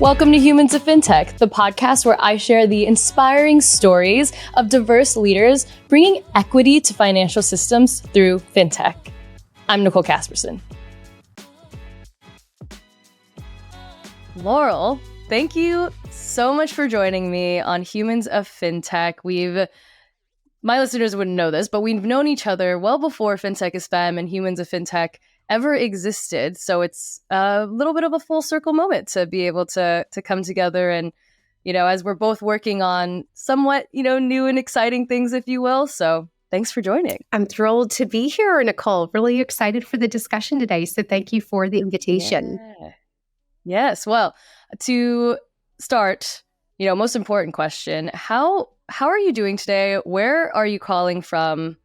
Welcome to Humans of Fintech, the podcast where I share the inspiring stories of diverse leaders bringing equity to financial systems through fintech. I'm Nicole Casperson. Laurel, thank you so much for joining me on Humans of Fintech. My listeners wouldn't know this, but we've known each other well before Fintech is Femme and Humans of Fintech ever existed. So it's a little bit of a full circle moment to be able to come together and, as we're both working on somewhat, new and exciting things, if you will. So thanks for joining. I'm thrilled to be here, Nicole. Really excited for the discussion today. So thank you for the invitation. Yeah. Yes. Well, to start, most important question, how are you doing today? Where are you calling from?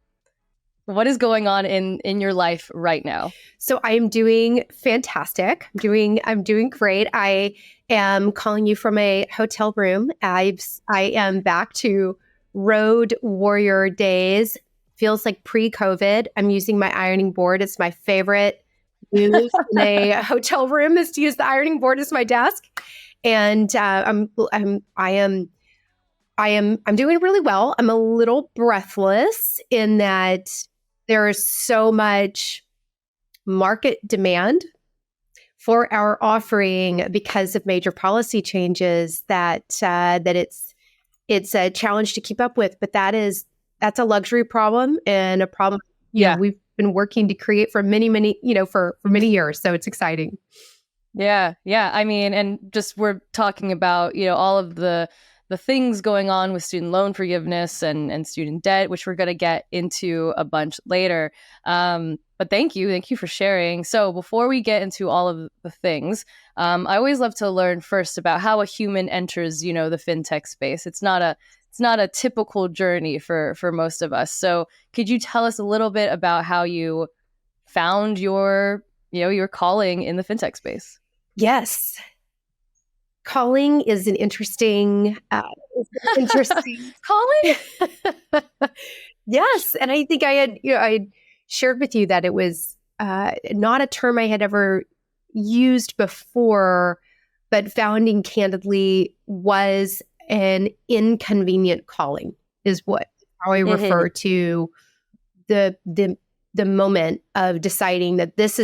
What is going on in your life right now? So I am doing fantastic. I'm doing great. I am calling you from a hotel room. I am back to road warrior days. Feels like pre-COVID. I'm using my ironing board. It's my favorite use in a hotel room is to use the ironing board as my desk. And I'm doing really well. I'm a little breathless in that there is so much market demand for our offering because of major policy changes that it's a challenge to keep up with. But that's a luxury problem and a problem we've been working to create for many years. So it's exciting. Yeah. I mean, and just we're talking about all of the things going on with student loan forgiveness and student debt, which we're going to get into a bunch later. But thank you for sharing. So before we get into all of the things, I always love to learn first about how a human enters, the fintech space. It's not a typical journey for most of us. So could you tell us a little bit about how you found your calling in the fintech space? Yes. Calling is an interesting calling. Yes. And I think I shared with you that it was not a term I had ever used before, but founding Candidly was an inconvenient calling is how I refer to the moment of deciding that this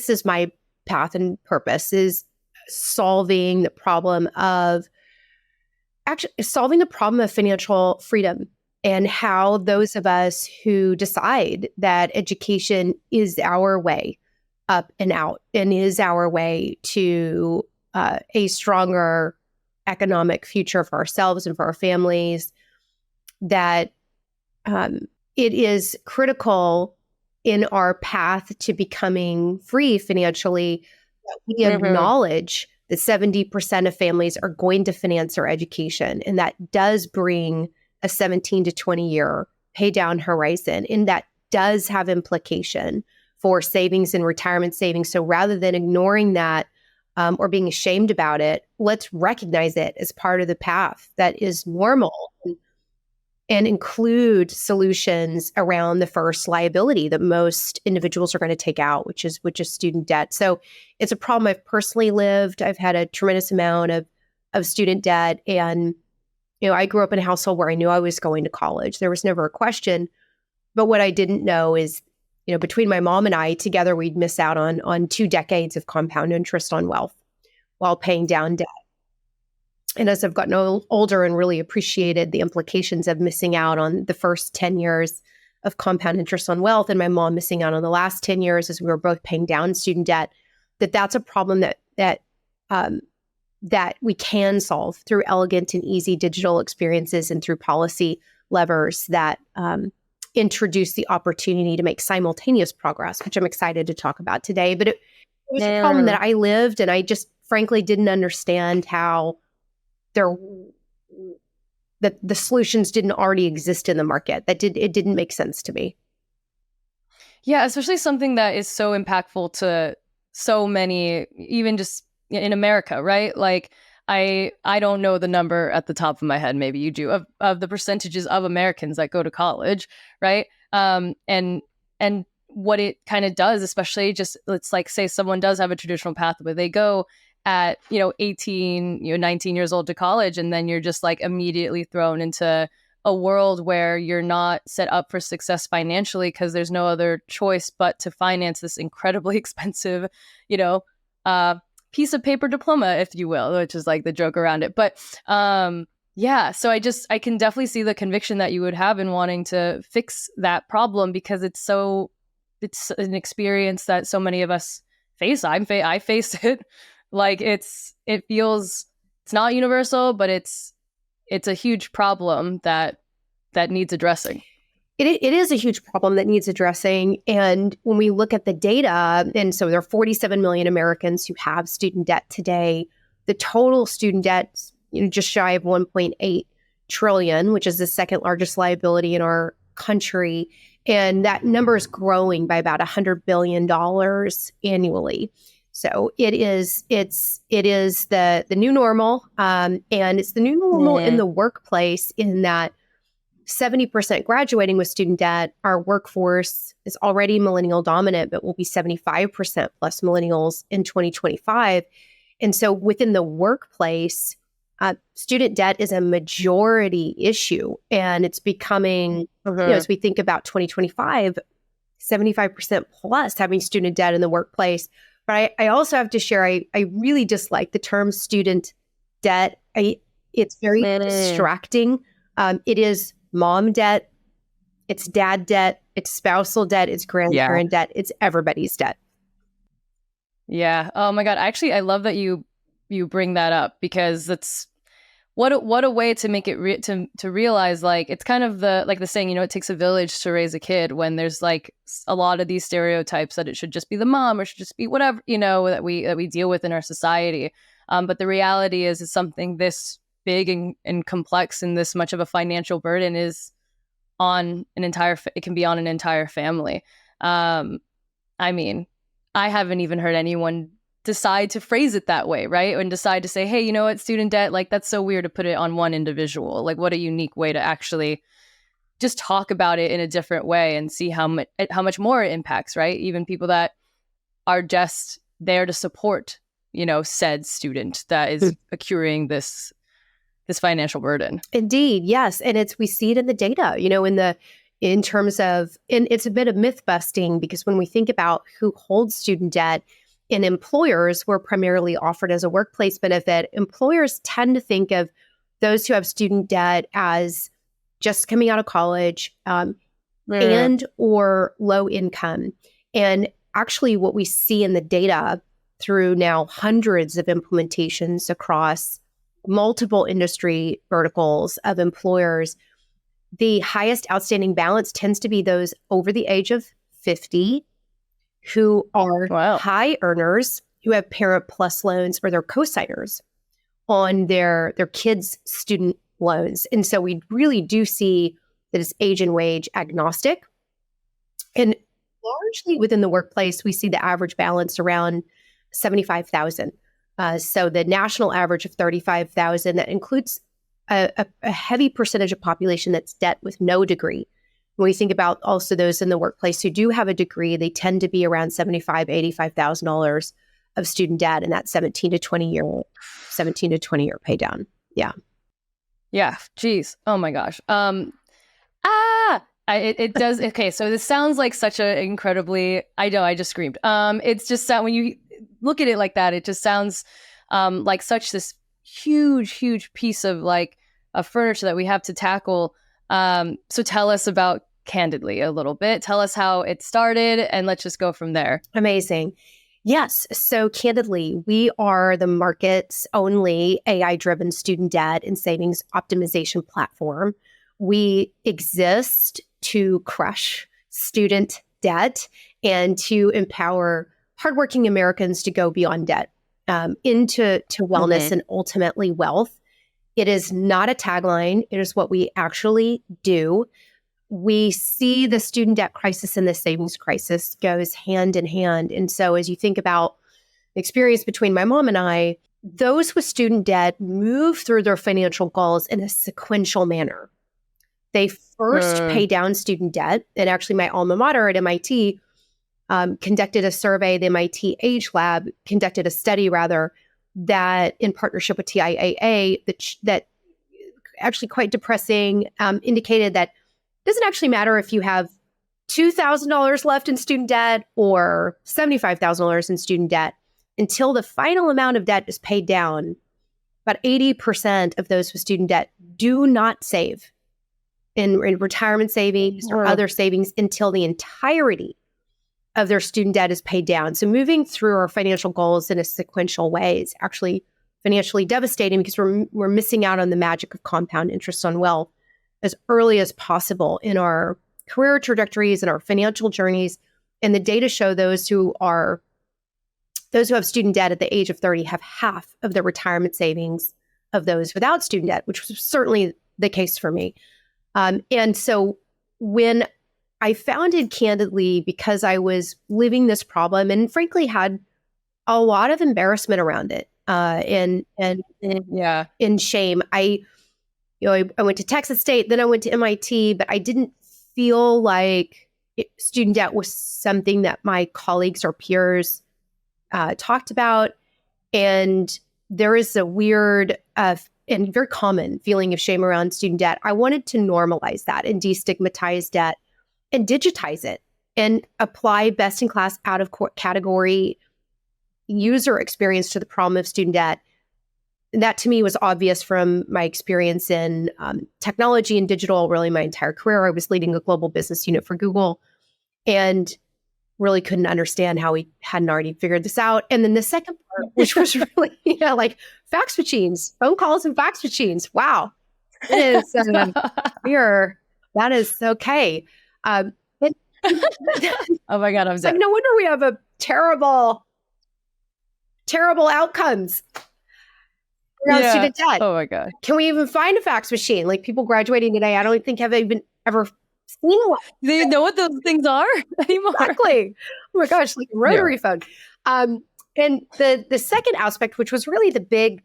is my path and purpose, is solving the problem of financial freedom, and how those of us who decide that education is our way up and out and is our way to a stronger economic future for ourselves and for our families, that it is critical in our path to becoming free financially that we acknowledge that 70% of families are going to finance their education. And that does bring a 17 to 20 year pay down horizon. And that does have implication for savings and retirement savings. So rather than ignoring that or being ashamed about it, let's recognize it as part of the path that is normal and include solutions around the first liability that most individuals are going to take out, which is student debt. So it's a problem I've personally lived. I've had a tremendous amount of student debt. And, I grew up in a household where I knew I was going to college. There was never a question. But what I didn't know is, between my mom and I together, we'd miss out on 2 decades of compound interest on wealth while paying down debt. And as I've gotten older and really appreciated the implications of missing out on the first 10 years of compound interest on wealth, and my mom missing out on the last 10 years as we were both paying down student debt, that's a problem that we can solve through elegant and easy digital experiences and through policy levers that introduce the opportunity to make simultaneous progress, which I'm excited to talk about today. But it was a problem that I lived, and I just frankly didn't understand how that the solutions didn't already exist in the market. It didn't make sense to me. Yeah, especially something that is so impactful to so many, even just in America, right? Like I don't know the number at the top of my head, maybe you do, of the percentages of Americans that go to college, right? And what it kind of does, especially just, let's like say someone does have a traditional pathway, they go at 18, 19 years old to college, and then you're just like immediately thrown into a world where you're not set up for success financially because there's no other choice but to finance this incredibly expensive, piece of paper diploma, if you will, which is like the joke around it. But yeah, so I can definitely see the conviction that you would have in wanting to fix that problem, because it's an experience that so many of us face. I face it. Like it feels, it's not universal, but it's a huge problem that needs addressing. It is a huge problem that needs addressing. And when we look at the data, and so there are 47 million Americans who have student debt today. The total student debt, just shy of 1.8 trillion, which is the second largest liability in our country. And that number is growing by about $100 billion annually. So it's the new normal, and it's the new normal in the workplace, in that 70% graduating with student debt. Our workforce is already millennial dominant, but will be 75% plus millennials in 2025. And so within the workplace, student debt is a majority issue, and it's becoming, as we think about 2025, 75% plus having student debt in the workplace. But I also have to share, I really dislike the term student debt. It's very distracting. It is mom debt, it's dad debt, it's spousal debt, it's grandparent debt, it's everybody's debt. Yeah. Oh my God. Actually, I love that you bring that up, because that's what a way to make it to realize, like, it's kind of the saying, it takes a village to raise a kid, when there's like a lot of these stereotypes that it should just be the mom, or should just be whatever, that we deal with in our society. But the reality is something this big and complex and this much of a financial burden is on it can be on an entire family. I mean, I haven't even heard anyone decide to phrase it that way, right? And decide to say, hey, you know what, student debt, like, that's so weird to put it on one individual. Like, what a unique way to actually just talk about it in a different way and see how much more it impacts, right? Even people that are just there to support, said student that is accruing this financial burden. Indeed, yes. And we see it in the data, in terms of, and it's a bit of myth busting, because when we think about who holds student debt, in employers, we're primarily offered as a workplace benefit. Employers tend to think of those who have student debt as just coming out of college, and or low income. And actually what we see in the data through now hundreds of implementations across multiple industry verticals of employers, the highest outstanding balance tends to be those over the age of 50 who are high earners, who have Parent Plus loans, or they're co-signers on their kids' student loans. And so we really do see that it's age and wage agnostic. And largely within the workplace, we see the average balance around $75,000. So the national average of $35,000, that includes a heavy percentage of population that's debt with no degree. When we think about also those in the workplace who do have a degree, they tend to be around $75,000, $85,000 of student debt, and that 17 to 20 year pay down. Yeah. Yeah. Geez. Oh my gosh. It does. Okay. So this sounds like such an incredibly, I know, I just screamed. It's just when you look at it like that, it just sounds like such this huge piece of furniture that we have to tackle. So tell us about Candidly a little bit. Tell us how it started, and let's just go from there. Amazing. Yes. So Candidly, we are the market's only AI-driven student debt and savings optimization platform. We exist to crush student debt and to empower hardworking Americans to go beyond debt into wellness and ultimately wealth. It is not a tagline. It is what we actually do. We see the student debt crisis and the savings crisis goes hand in hand. And so as you think about the experience between my mom and I, those with student debt move through their financial goals in a sequential manner. They first pay down student debt. And actually my alma mater at MIT conducted a survey. The MIT Age Lab conducted a study that in partnership with TIAA, that actually quite depressing, indicated that it doesn't actually matter if you have $2,000 left in student debt or $75,000 in student debt. Until the final amount of debt is paid down, about 80% of those with student debt do not save in retirement savings or other savings until the entirety of their student debt is paid down. So moving through our financial goals in a sequential way is actually financially devastating because we're missing out on the magic of compound interest on wealth as early as possible in our career trajectories and our financial journeys. And the data show those who have student debt at the age of 30 have half of their retirement savings of those without student debt, which was certainly the case for me. And so when I founded Candidly, because I was living this problem and frankly had a lot of embarrassment around it and shame. I went to Texas State, then I went to MIT, but I didn't feel like student debt was something that my colleagues or peers talked about. And there is a weird and very common feeling of shame around student debt. I wanted to normalize that and destigmatize debt and digitize it and apply best-in-class out-of-category user experience to the problem of student debt. And that to me was obvious from my experience in technology and digital, really my entire career. I was leading a global business unit for Google and really couldn't understand how we hadn't already figured this out. And then the second part, which was really, like fax machines, phone calls and fax machines. Wow. It is, that is okay. Oh my God, I'm like, no wonder we have a terrible outcomes around student debt. Oh my God. Can we even find a fax machine? Like people graduating today, I don't think have even ever seen one. They know what those things are anymore. Exactly. Oh my gosh, like a rotary phone. And the second aspect, which was really the big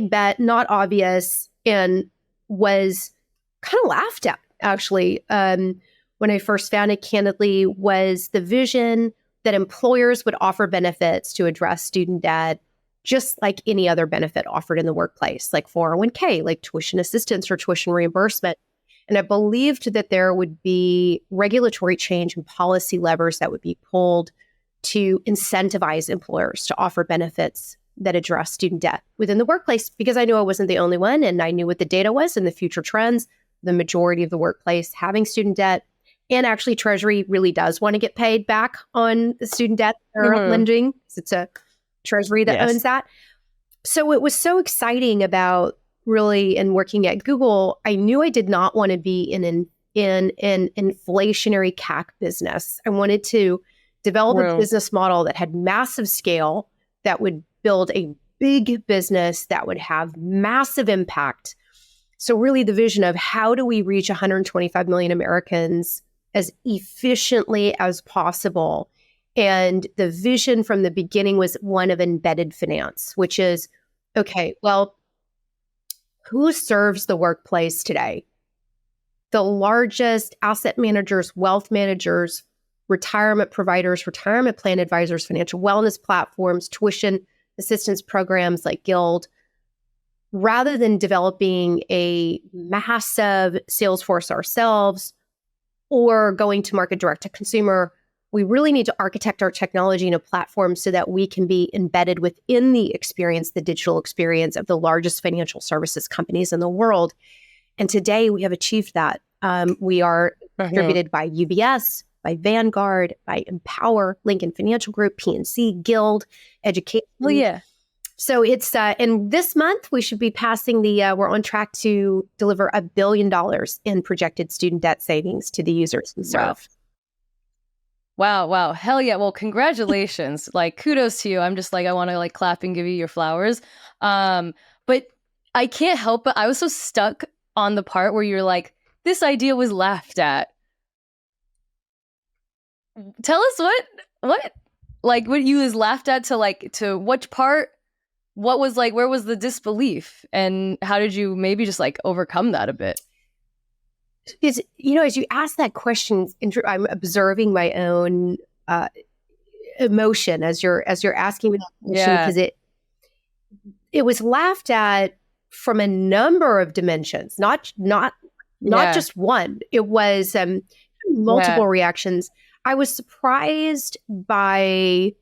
bet, not obvious, and was kind of laughed at, actually, when I first founded Candidly, was the vision that employers would offer benefits to address student debt, just like any other benefit offered in the workplace, like 401k, like tuition assistance or tuition reimbursement. And I believed that there would be regulatory change and policy levers that would be pulled to incentivize employers to offer benefits that address student debt within the workplace, because I knew I wasn't the only one and I knew what the data was and the future trends, the majority of the workplace having student debt. And actually, Treasury really does want to get paid back on the student debt they're lending. It's a Treasury that owns that. So it was so exciting about really, in working at Google, I knew I did not want to be in an inflationary CAC business. I wanted to develop a business model that had massive scale, that would build a big business that would have massive impact. So really the vision of how do we reach 125 million Americans as efficiently as possible. And the vision from the beginning was one of embedded finance, which is, okay, well, who serves the workplace today? The largest asset managers, wealth managers, retirement providers, retirement plan advisors, financial wellness platforms, tuition assistance programs like Guild. Rather than developing a massive sales force ourselves or going to market direct to consumer, we really need to architect our technology in a platform so that we can be embedded within the experience, the digital experience of the largest financial services companies in the world. And today we have achieved that. We are distributed by UBS, by Vanguard, by Empower, Lincoln Financial Group, PNC, Guild, Education. Well, yeah. So it's, and this month we should be passing we're on track to deliver $1 billion in projected student debt savings to the users we serve. Wow. Hell yeah. Well, congratulations. Like, kudos to you. I'm just like, I want to like clap and give you your flowers. But I can't help it. I was so stuck on the part where you're like, this idea was laughed at. Tell us what you was laughed at to which part? What was like, where was the disbelief? And how did you maybe just like overcome that a bit? As you ask that question, I'm observing my own emotion as you're asking me that question, because it was laughed at from a number of dimensions, not just one. It was multiple reactions. I was surprised by,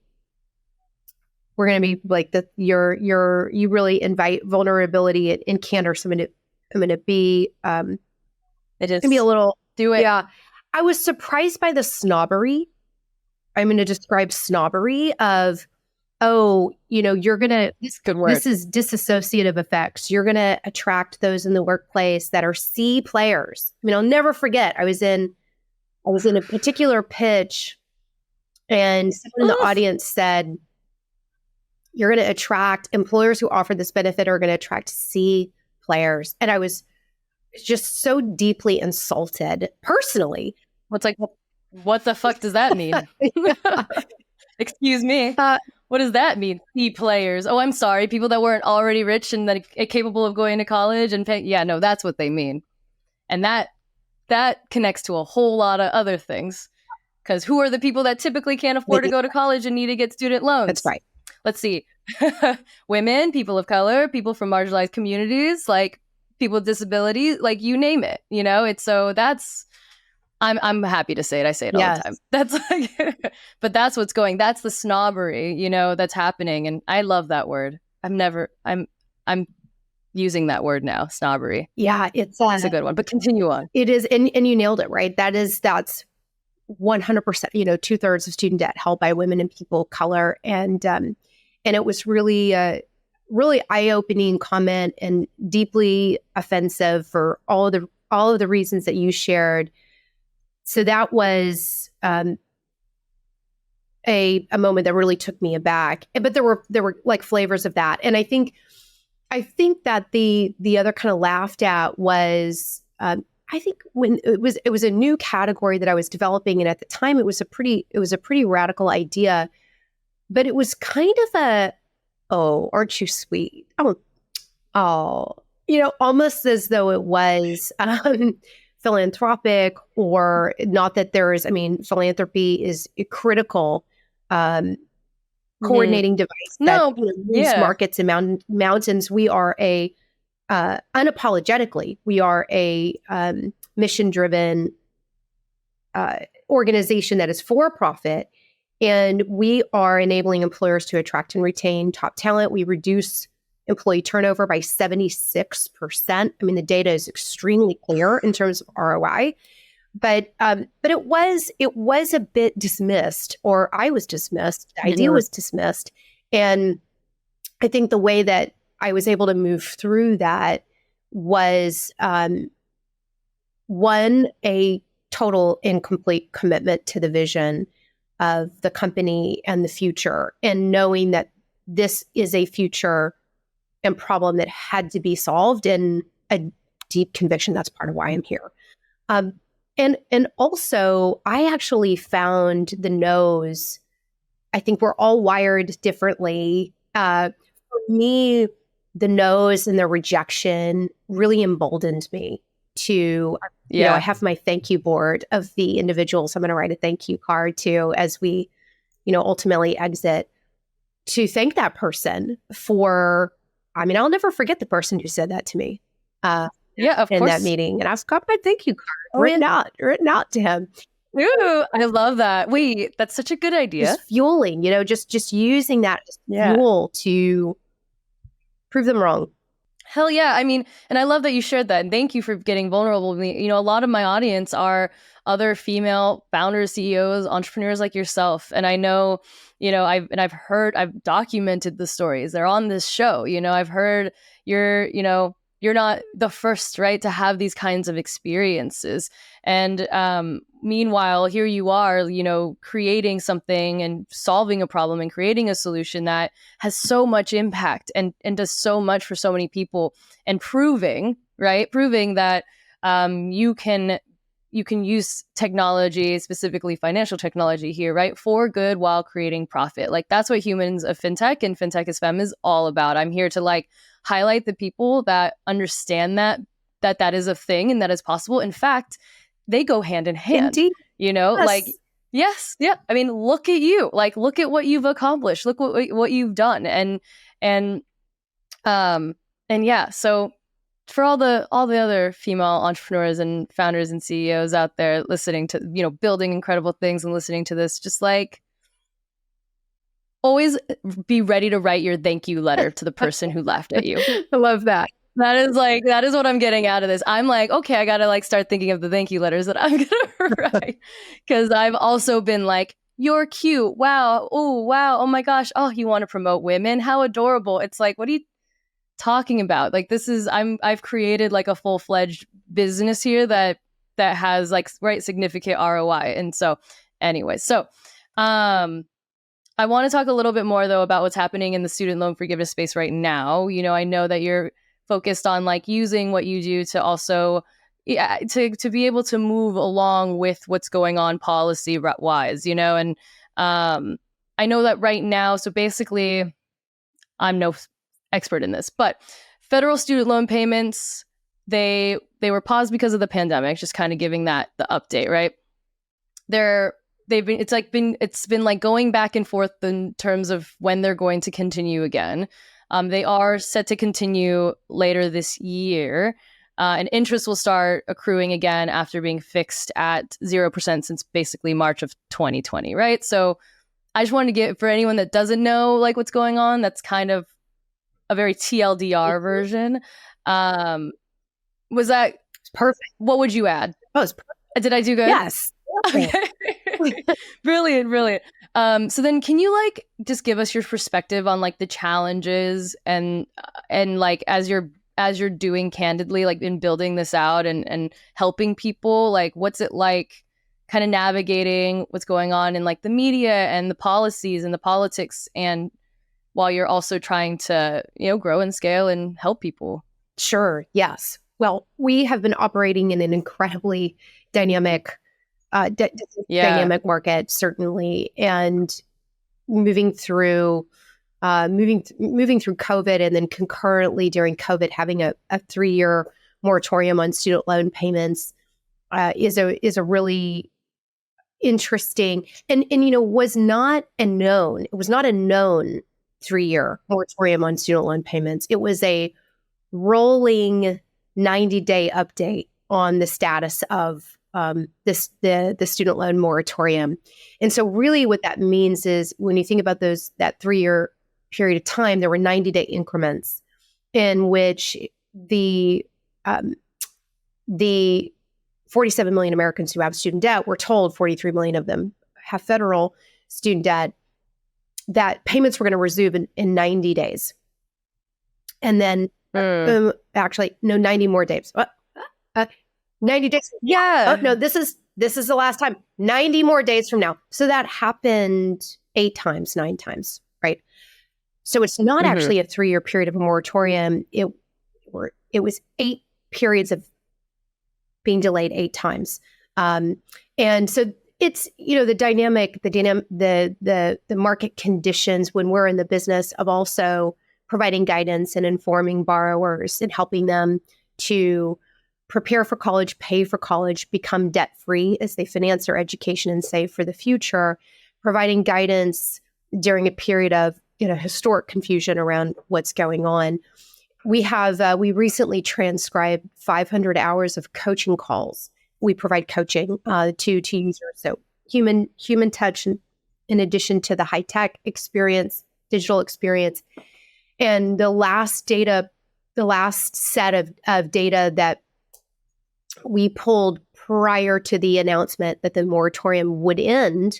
we're going to be like you really invite vulnerability and candor. So I'm going to be, it is going to be a little, do it. Yeah. I was surprised by the snobbery. I'm going to describe snobbery of, oh, you're going to, this is disassociative effects. You're going to attract those in the workplace that are C players. I mean, I'll never forget. I was in a particular pitch and someone in the audience said, you're going to attract employers who offer this benefit are going to attract C players. And I was just so deeply insulted personally. What's like, what the fuck does that mean? Excuse me. What does that mean? C players. Oh, I'm sorry. People that weren't already rich and that capable of going to college and paying. Yeah, no, that's what they mean. And that connects to a whole lot of other things. Because who are the people that typically can't afford to go to college and need to get student loans? That's right. Let's see. Women, people of color, people from marginalized communities, like people with disabilities, like you name it. It's so that's. I'm happy to say it. I say it all the time. That's like, but that's what's going. That's the snobbery, that's happening, and I love that word. I'm using that word now, snobbery. Yeah, it's a good one. But continue on. It is, and you nailed it, right? That's 100%. 2/3 of student debt held by women and people of color, and it was really really eye-opening comment and deeply offensive for all of the reasons that you shared. So that was a moment that really took me aback. But there were like flavors of that, and I think that the other kind of laughed at was I think when it was a new category that I was developing, and at the time it was a pretty radical idea, but it was kind of oh, aren't you sweet? Oh, almost as though it was philanthropic, or not that philanthropy is a critical coordinating device that moves markets and mountains. We are unapologetically, we are a mission-driven organization that is for profit, and we are enabling employers to attract and retain top talent. We reduce employee turnover by 76%. I mean, the data is extremely clear in terms of ROI, but it was a bit dismissed, or I was dismissed. The idea was dismissed, and I think the way that I was able to move through that was one, a total and complete commitment to the vision of the company and the future, and knowing that this is a future and problem that had to be solved, and a deep conviction that's part of why I'm here. And also, I actually found the no's. I think we're all wired differently. For me, the no's and the rejection really emboldened me to, I have my thank you board of the individuals I'm going to write a thank you card to as we, ultimately exit, to thank that person for, I'll never forget the person who said that to me. Of in course. that meeting. And I've got my thank you card written out to him. Ooh, I love that. Wait, that's such a good idea. Just fueling, just using that as fuel to prove them wrong. Hell yeah. And I love that you shared that. And thank you for getting vulnerable with me. A lot of my audience are other female founders, CEOs, entrepreneurs like yourself. And I know, I've documented the stories. They're on this show. I've heard you're not the first, right, to have these kinds of experiences. And meanwhile, here you are, creating something and solving a problem and creating a solution that has so much impact and does so much for so many people, and proving that you can use technology, specifically financial technology here, right, for good while creating profit. Like, that's what Humans of Fintech and Fintech is Femme is all about. I'm here to highlight the people that understand that is a thing and that is possible. In fact, they go hand in hand. Indeed. Yes. Yeah. Look at you. Look at what you've accomplished. Look what you've done. And And yeah, so for all the other female entrepreneurs and founders and CEOs out there listening to, building incredible things and listening to this, just like always be ready to write your thank you letter to the person who laughed at you. I love that. That is what I'm getting out of this. I'm like, okay, I got to like start thinking of the thank you letters that I'm going to write, because I've also been like, you're cute. Wow. Oh, wow. Oh my gosh. Oh, you want to promote women? How adorable. It's like, what are you talking about? Like, I've created like a full-fledged business here that has like significant ROI. And so anyway, I want to talk a little bit more though about what's happening in the student loan forgiveness space right now. I know that you're focused on like using what you do to also to be able to move along with what's going on policy wise, and I know that right now, so basically I'm no expert in this, but federal student loan payments, they were paused because of the pandemic, just kind of giving that the update, right? It's been like going back and forth in terms of when they're going to continue again. They are set to continue later this year, and interest will start accruing again after being fixed at 0% since basically March of 2020, right? So I just wanted to get, for anyone that doesn't know like what's going on, that's kind of a very TLDR version. Was that perfect? What would you add? Oh, it's perfect. Did I do good? Yes. Okay. Brilliant. So then can you like just give us your perspective on like the challenges and like as you're doing Candidly, like in building this out and helping people, like what's it like kind of navigating what's going on in like the media and the policies and the politics, and while you're also trying to, grow and scale and help people? Sure. Yes. Well, we have been operating in an incredibly dynamic dynamic market, certainly, and moving through COVID, and then concurrently during COVID having a 3-year moratorium on student loan payments is a really interesting and was not a known 3-year moratorium on student loan payments. It was a rolling 90-day update on the status of the student loan moratorium. And so really what that means is when you think about that 3-year period of time, there were 90-day increments in which the 47 million Americans who have student debt, we're told 43 million of them have federal student debt, that payments were going to resume in 90 days. And then actually, no, 90 more days. 90 days. Yeah. Oh, no, this is the last time. 90 more days from now. So that happened 9 times, right? So it's not actually a 3-year period of a moratorium. It was 8 periods of being delayed 8 times. And so it's, the market conditions when we're in the business of also providing guidance and informing borrowers and helping them to prepare for college, pay for college, become debt-free as they finance their education and save for the future, providing guidance during a period of historic confusion around what's going on. We recently transcribed 500 hours of coaching calls. We provide coaching to users, so human touch in addition to the high-tech experience, digital experience. And the last set of data that we pulled prior to the announcement that the moratorium would end.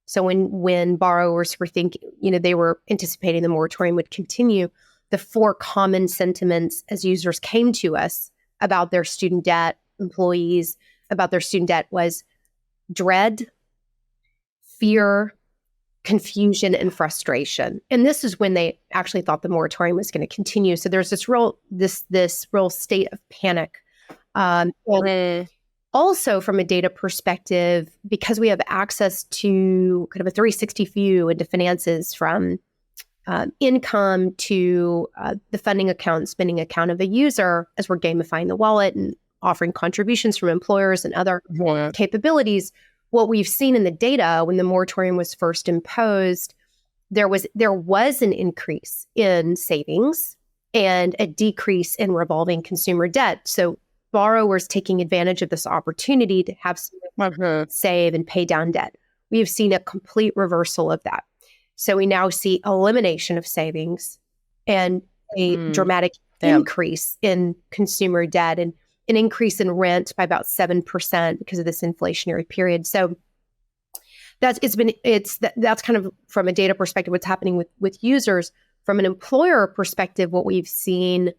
So when borrowers were thinking, they were anticipating the moratorium would continue, the 4 common sentiments as users came to us about their student debt, employees about their student debt, was dread, fear, confusion, and frustration. And this is when they actually thought the moratorium was going to continue. So there's this real state of panic. Also, from a data perspective, because we have access to kind of a 360 view into finances, from income to the funding account, spending account of a user, as we're gamifying the wallet and offering contributions from employers and other capabilities. What we've seen in the data when the moratorium was first imposed, there was an increase in savings and a decrease in revolving consumer debt. So borrowers taking advantage of this opportunity to have some save and pay down debt. We have seen a complete reversal of that. So we now see elimination of savings and a dramatic increase in consumer debt and an increase in rent by about 7% because of this inflationary period. So that's kind of from a data perspective, what's happening with users. From an employer perspective, what we've seen,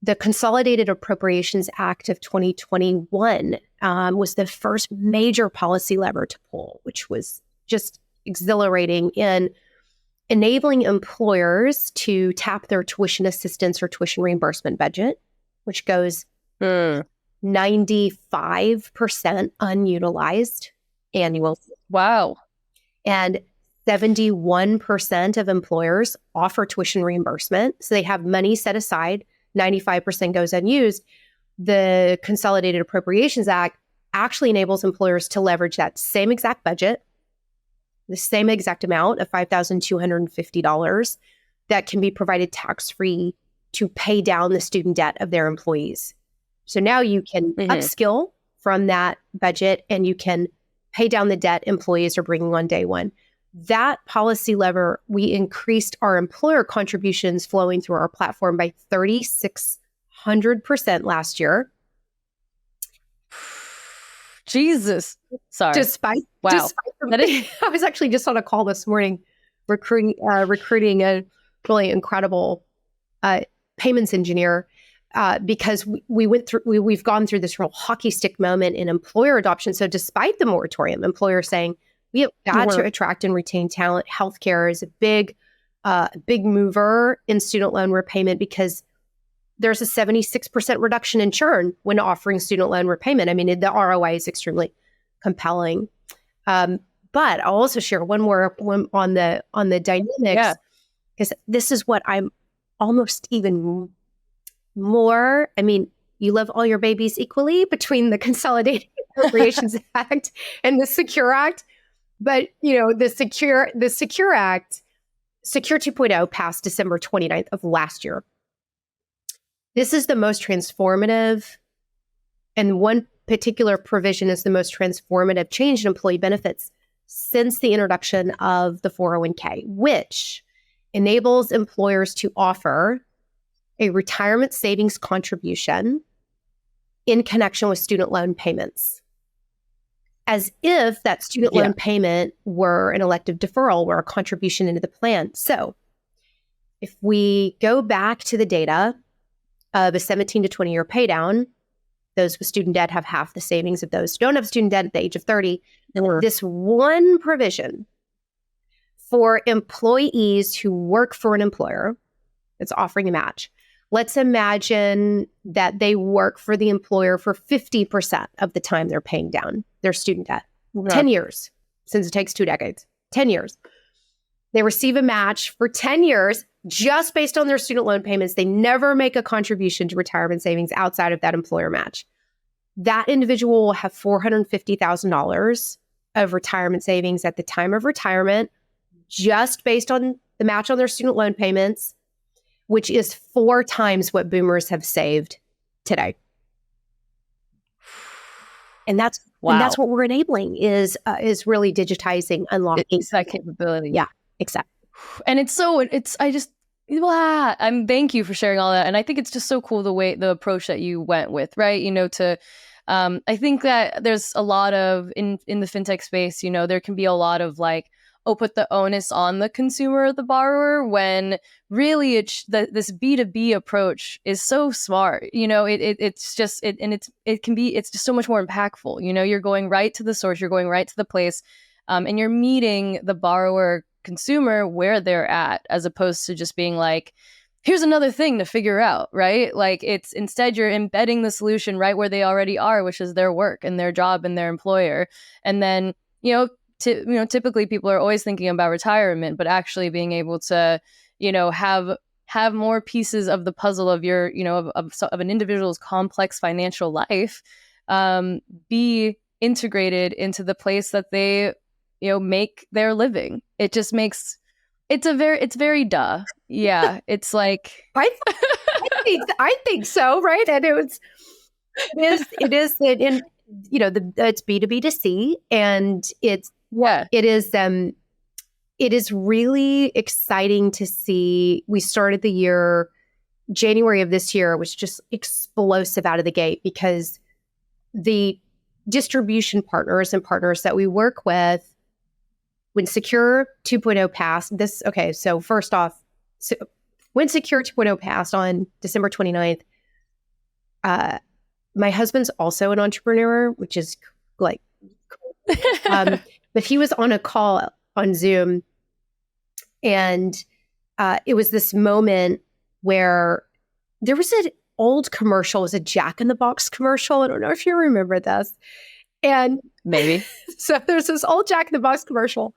the Consolidated Appropriations Act of 2021 was the first major policy lever to pull, which was just exhilarating in enabling employers to tap their tuition assistance or tuition reimbursement budget, which goes 95% unutilized annually. Wow. And 71% of employers offer tuition reimbursement. So they have money set aside, 95% goes unused. The Consolidated Appropriations Act actually enables employers to leverage that same exact budget, the same exact amount of $5,250 that can be provided tax-free to pay down the student debt of their employees. So now you can upskill from that budget and you can pay down the debt employees are bringing on day one. That policy lever, we increased our employer contributions flowing through our platform by 3,600% last year. Jesus. Sorry. Despite I was actually just on a call this morning recruiting a really incredible payments engineer because we've gone through this real hockey stick moment in employer adoption. So despite the moratorium, employers saying we have got to attract and retain talent. Healthcare is a big mover in student loan repayment because there's a 76% reduction in churn when offering student loan repayment. I mean, the ROI is extremely compelling. But I'll also share one more on the dynamics, because this is what I'm almost even more. I mean, you love all your babies equally between the Consolidated Appropriations Act and the Secure Act. But, the Secure Act, Secure 2.0 passed December 29th of last year. This is the most transformative, and one particular provision is the most transformative change in employee benefits since the introduction of the 401k, which enables employers to offer a retirement savings contribution in connection with student loan payments, as if that student loan payment were an elective deferral or a contribution into the plan. So if we go back to the data of a 17 to 20 year pay down, those with student debt have half the savings of those who don't have student debt at the age of 30. This one provision for employees who work for an employer that's offering a match. Let's imagine that they work for the employer for 50% of the time they're paying down their student debt. 10 years, since it takes 2 decades. 10 years. They receive a match for 10 years just based on their student loan payments. They never make a contribution to retirement savings outside of that employer match. That individual will have $450,000 of retirement savings at the time of retirement, just based on the match on their student loan payments, which is 4 times what boomers have saved today. And that's what we're enabling is really digitizing, unlocking that capability. Yeah, exactly. And thank you for sharing all that. And I think it's just so cool the approach that you went with, right? I think that there's a lot of in the fintech space, there can be a lot of put the onus on the consumer or the borrower, when really this B2B approach is so smart. It's just so much more impactful. You're going right to the source, you're going right to the place, and you're meeting the borrower consumer where they're at, as opposed to just being here's another thing to figure out, right? It's instead you're embedding the solution right where they already are, which is their work and their job and their employer. And then, typically people are always thinking about retirement, but actually being able to, have more pieces of the puzzle of your, of an individual's complex financial life, be integrated into the place that they, make their living. It just makes it's very duh. Yeah. It's like, I think so, right? And it is in it's B2B to C, and yeah. it is really exciting to see. We started the year, January of this year was just explosive out of the gate because the distribution partners and partners that we work with, when Secure 2.0 passed, so first off, when Secure 2.0 passed on December 29th, my husband's also an entrepreneur, which is like, but he was on a call on Zoom, and it was this moment where there was an old commercial, it was a Jack in the Box commercial. I don't know if you remember this. And Maybe. So there's this old Jack in the Box commercial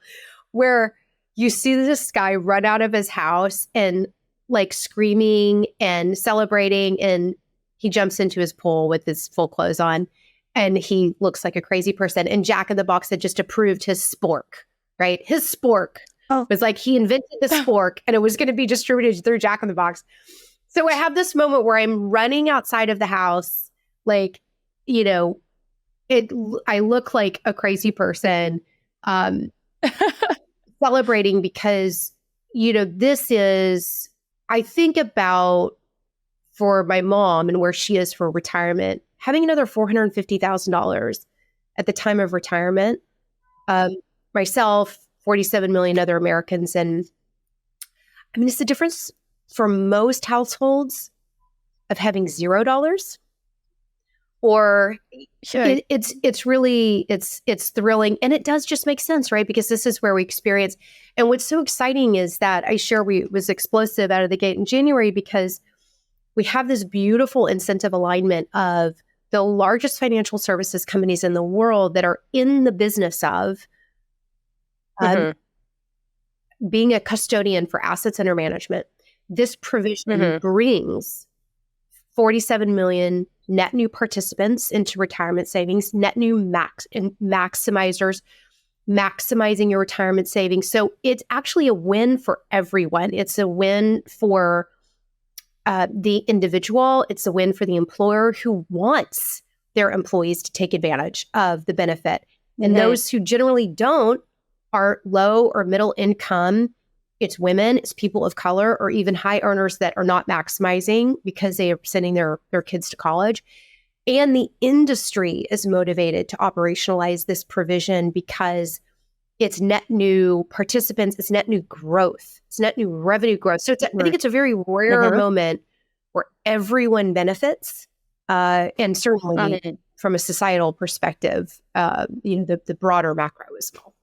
where you see this guy run out of his house and like screaming and celebrating, and he jumps into his pool with his full clothes on, and he looks like a crazy person. And Jack in the Box had just approved his spork, right? His spork was like, he invented the spork and it was going to be distributed through Jack in the Box. So I have this moment where I'm running outside of the house, like, I look like a crazy person, celebrating because, this is, I think about for my mom and where she is for retirement, having another $450,000 at the time of retirement, myself, 47 million other Americans. And I mean, it's the difference for most households of having $0, or it's really thrilling, and it does just make sense, right? Because this is where we experience. And what's so exciting is that was explosive out of the gate in January because we have this beautiful incentive alignment of the largest financial services companies in the world that are in the business of being a custodian for assets under management. This provision brings 47 million net new participants into retirement savings, net new maximizers, maximizing your retirement savings. So it's actually a win for everyone. It's a win for the individual. It's a win for the employer who wants their employees to take advantage of the benefit. And those who generally don't are low or middle income. It's women, it's people of color, or even high earners that are not maximizing because they are sending their kids to college. And the industry is motivated to operationalize this provision because it's net new participants, it's net new growth, it's net new revenue growth. So I think it's a very rare moment where everyone benefits. And certainly from a societal perspective, the broader macro as well.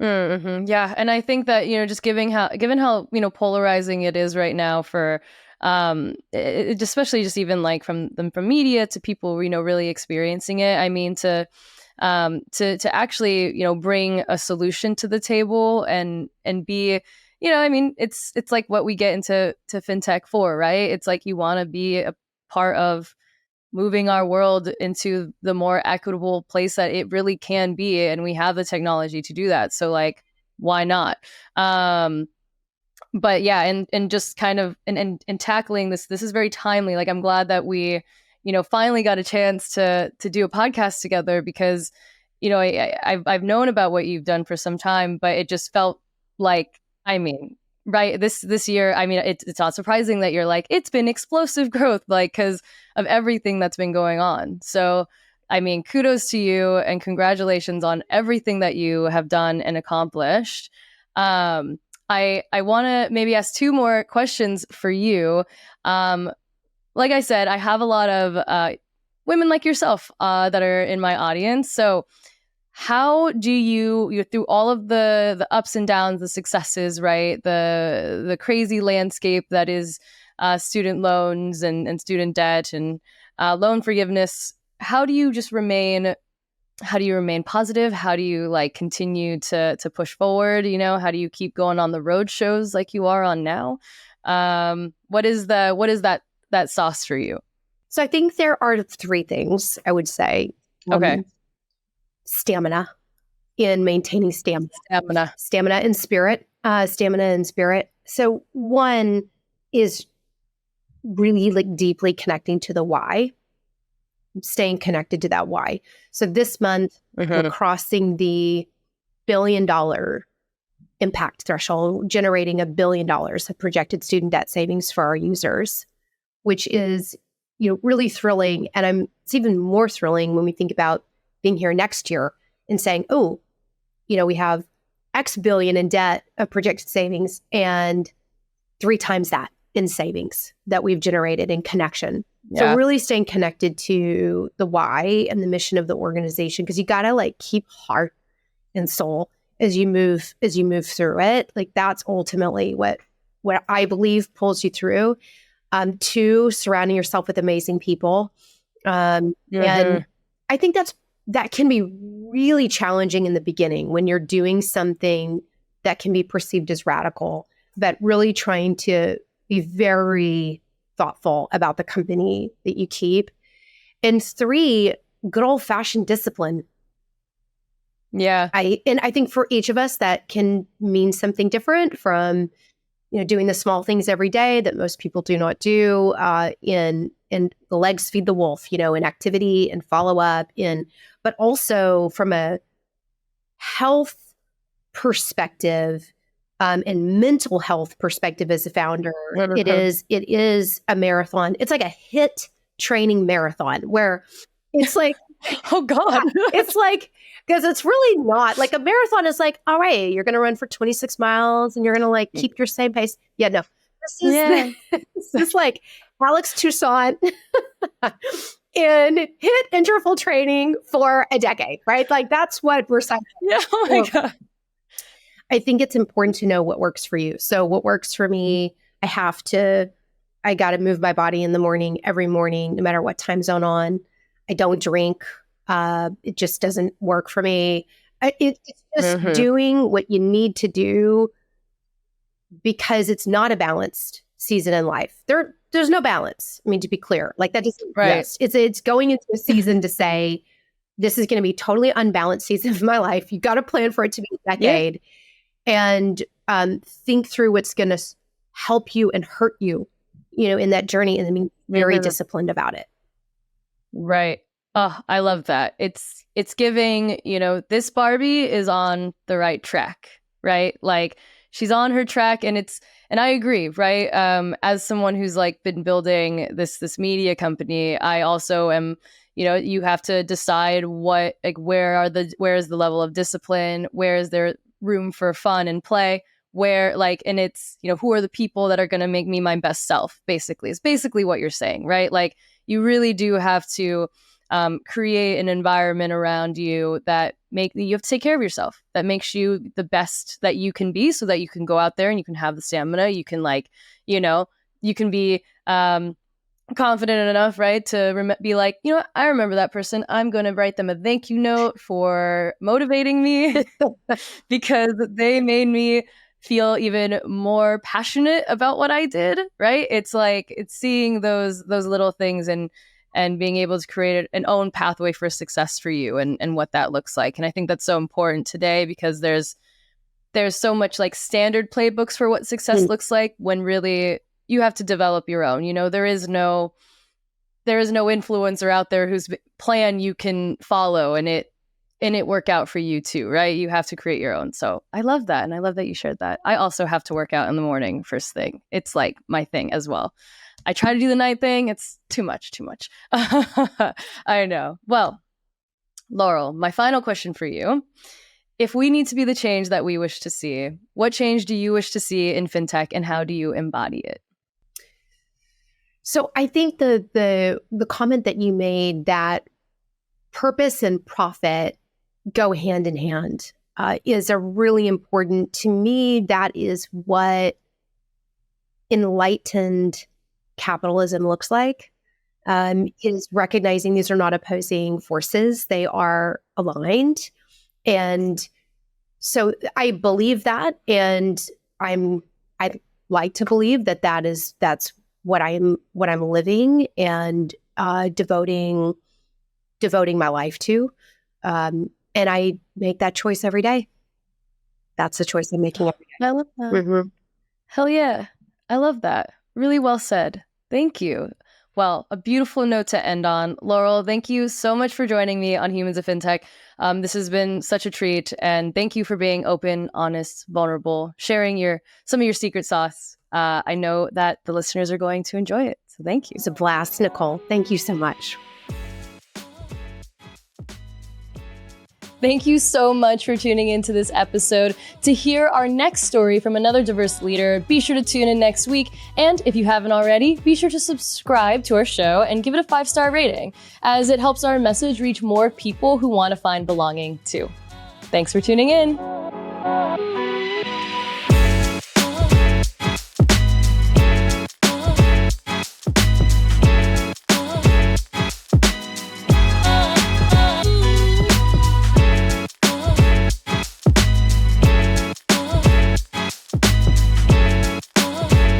Yeah, and I think that just given how polarizing it is right now for especially just even like from media to people really experiencing it. I mean to actually bring a solution to the table and be I mean it's like what we get into fintech for, right? It's like you want to be a part of moving our world into the more equitable place that it really can be, and we have the technology to do that, so like why not? But yeah, and just kind of and tackling this is very timely. Like I'm glad that we finally got a chance to do a podcast together, because I've known about what you've done for some time, but it just felt like, I mean, right, this year, I mean, it's not surprising that you're like, it's been explosive growth, like, because of everything that's been going on. So, I mean, kudos to you and congratulations on everything that you have done and accomplished. I want to maybe ask two more questions for you. Like I said, I have a lot of women like yourself that are in my audience. So how do you through all of the ups and downs, the successes, right? The crazy landscape that is student loans and student debt and loan forgiveness. How do you remain positive? How do you like continue to push forward? How do you keep going on the road shows like you are on now? What is that sauce for you? So I think there are three things I would say. Okay. Stamina, in maintaining stamina and spirit. stamina and spirit. So one is really like deeply connecting to the why, staying connected to that why. So this month, we're crossing the $1 billion impact threshold, generating $1 billion of projected student debt savings for our users, which is, really thrilling. And it's even more thrilling when we think about being here next year and saying, oh, we have X billion in debt of projected savings and 3 times that in savings that we've generated in connection. Yeah. So really staying connected to the why and the mission of the organization, because you got to like keep heart and soul as you move through it. Like that's ultimately what I believe pulls you through. 2, surrounding yourself with amazing people. And I think that can be really challenging in the beginning when you're doing something that can be perceived as radical, but really trying to be very thoughtful about the company that you keep. And 3, good old fashioned discipline. Yeah. I think for each of us that can mean something different, from, doing the small things every day that most people do not do, in the legs feed the wolf, in activity and follow up, but also from a health perspective, and mental health perspective as a founder. It is a marathon. It's like a HIIT training marathon where it's like, oh God, it's like, because it's really not like a marathon is like, all right, you're going to run for 26 miles and you're going to like keep your same pace. Yeah, no, this is like Alex Toussaint in HIIT interval training for a decade, right? Like that's what we're saying. Yeah, oh my God. I think it's important to know what works for you. So what works for me, I got to move my body in the morning, every morning, no matter what time zone on. I don't drink. It just doesn't work for me. It's just doing what you need to do, because it's not a balanced season in life. There's no balance. I mean, to be clear, like that doesn't exist. It's going into a season to say, this is going to be totally unbalanced season of my life. You got to plan for it to be a decade. And think through what's going to help you and hurt you, in that journey, and then be very disciplined about it. Right. Oh, I love that. It's giving, this Barbie is on the right track, right? Like she's on her track, and I agree, right? As someone who's like been building this media company, I also am, you have to decide where is the level of discipline? Where is there room for fun and play, and it's, who are the people that are going to make me my best self, basically. It's basically what you're saying, right? Like you really do have to create an environment around you that you have to take care of yourself, that makes you the best that you can be, so that you can go out there and you can have the stamina, you can you can be confident enough, right, to be like, I remember that person. I'm going to write them a thank you note for motivating me because they made me feel even more passionate about what I did, right? It's like, it's seeing those little things and being able to create an own pathway for success for you and what that looks like. And I think that's so important today, because there's so much like standard playbooks for what success looks like, when really you have to develop your own. There is no influencer out there whose plan you can follow and it work out for you too, right? You have to create your own. So I love that. And I love that you shared that. I also have to work out in the morning first thing. It's like my thing as well. I try to do the night thing. It's too much. I know. Well, Laurel, my final question for you. If we need to be the change that we wish to see, what change do you wish to see in fintech, and how do you embody it? So I think the comment that you made, that purpose and profit go hand in hand, is a really important, to me, that is what enlightened capitalism looks like, is recognizing these are not opposing forces. They are aligned. And so I believe that, and I'd like to believe that's what I'm living and devoting my life to. And I make that choice every day. That's the choice I'm making every day. I love that. Mm-hmm. Hell yeah. I love that. Really well said. Thank you. Well, a beautiful note to end on. Laurel, thank you so much for joining me on Humans of Fintech. This has been such a treat, and thank you for being open, honest, vulnerable, sharing some of your secret sauce. I know that the listeners are going to enjoy it, so thank you. It's a blast, Nicole. Thank you so much. Thank you so much for tuning into this episode. To hear our next story from another diverse leader, be sure to tune in next week. And if you haven't already, be sure to subscribe to our show and give it a 5-star rating, as it helps our message reach more people who want to find belonging too. Thanks for tuning in.